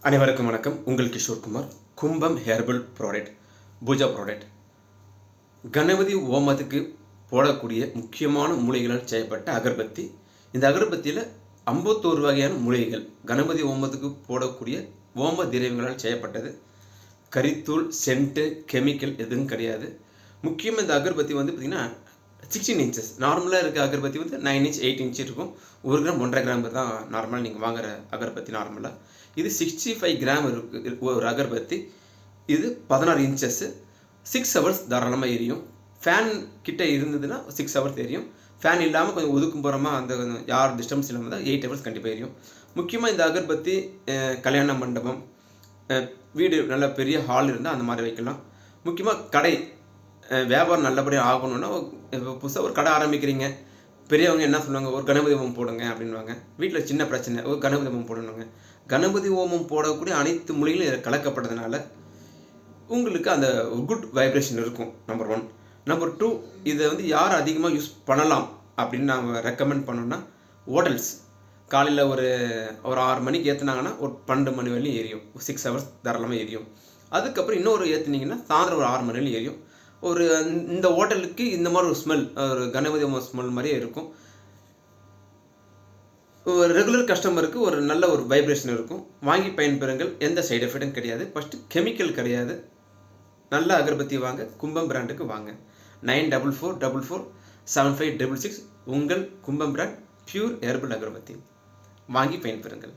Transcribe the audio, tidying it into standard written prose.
அனைவருக்கும் வணக்கம். உங்கள் Kishore Kumar. Kumbam herbal product, Pooja product. Ganapathi ஓமத்துக்கு போடக்கூடிய முக்கியமான மூலிகைகளால் செய்யப்பட்ட அகர்பத்தி. இந்த அகர்பத்தியில் 51 வகையான மூலிகைகள் கணபதி ஓமத்துக்கு போடக்கூடிய ஓம திரவியங்களால் செய்யப்பட்டது. கரித்தூள், சென்ட்டு, கெமிக்கல் எதுவும் கிடையாது. முக்கியமாக இந்த அகர்பத்தி பார்த்திங்கன்னா 16 இன்ச்சஸ். நார்மலாக இருக்க அகர்பத்தி 9 இன்ச் 8 இன்ச் இருக்கும். 1 கிராம் 1.5 கிராம் தான் நார்மலாக நீங்கள் வாங்குகிற அகர்பத்தி. நார்மலாக இது 65 கிராம் இருக்குது ஒரு அகர்பத்தி. இது 16 இன்ச்சஸ். 6 ஹவர்ஸ் தாராளமாக எரியும். ஃபேன் கிட்ட இருந்ததுன்னா 6 ஹவர்ஸ் எரியும். ஃபேன் இல்லாமல் கொஞ்சம் ஒதுக்கும் போகிறோமா அந்த யார் டிஸ்டர்பன்ஸ் இல்லாமல் தான் 8 ஹவர்ஸ் கண்டிப்பாக எரியும். முக்கியமாக இந்த அகர்பத்தி கல்யாண மண்டபம், வீடு நல்ல பெரிய ஹால் இருந்தால் அந்த மாதிரி வைக்கலாம். முக்கியமாக கடை வியாபாரம் நல்லபடியாக ஆகணும்னா, இப்போ புதுசாக ஒரு கடை ஆரம்பிக்கிறீங்க, பெரியவங்க என்ன சொல்லுவாங்க, ஒரு கணபதி ஓமம் போடுங்க அப்படின்வாங்க. வீட்டில் சின்ன பிரச்சனை, ஒரு கணபதி ஓமம் போடணுங்க. கணபதி ஓமம் போடக்கூடிய அனைத்து மூலிகளும் கலக்கப்பட்டதுனால உங்களுக்கு அந்த குட் வைப்ரேஷன் இருக்கும். நம்பர் 1. நம்பர் 2, இதை யார் அதிகமாக யூஸ் பண்ணலாம் அப்படின்னு நாம் ரெக்கமெண்ட் பண்ணோன்னா, ஹோட்டல்ஸ் காலையில் ஒரு 6 மணிக்கு ஏற்றுனாங்கன்னா ஒரு 12 மணி வரையும் எரியும். 6 ஹவர்ஸ் தாராளமாக எரியும். அதுக்கப்புறம் இன்னொரு ஏற்றுனீங்கன்னா சாயந்தரம் ஒரு 6 மணி வரையும் எரியும். இந்த ஹோட்டலுக்கு இந்த மாதிரி ஒரு ஸ்மெல், ஒரு கணபதி ஸ்மெல் மாதிரியே இருக்கும். ஒரு ரெகுலர் கஸ்டமருக்கு ஒரு நல்ல ஒரு வைப்ரேஷன் இருக்கும். வாங்கி பயன்பெறுங்கள். எந்த சைடு எஃபெக்டும் கிடையாது. ஃபஸ்ட்டு கெமிக்கல் கிடையாது. நல்ல அகர்பத்தி வாங்க, கும்பம் பிராண்டுக்கு வாங்க. 94444566 உங்கள் கும்பம் பிராண்ட் பியூர் ஹெர்பல் அகர்பத்தி வாங்கி பயன்பெறுங்கள்.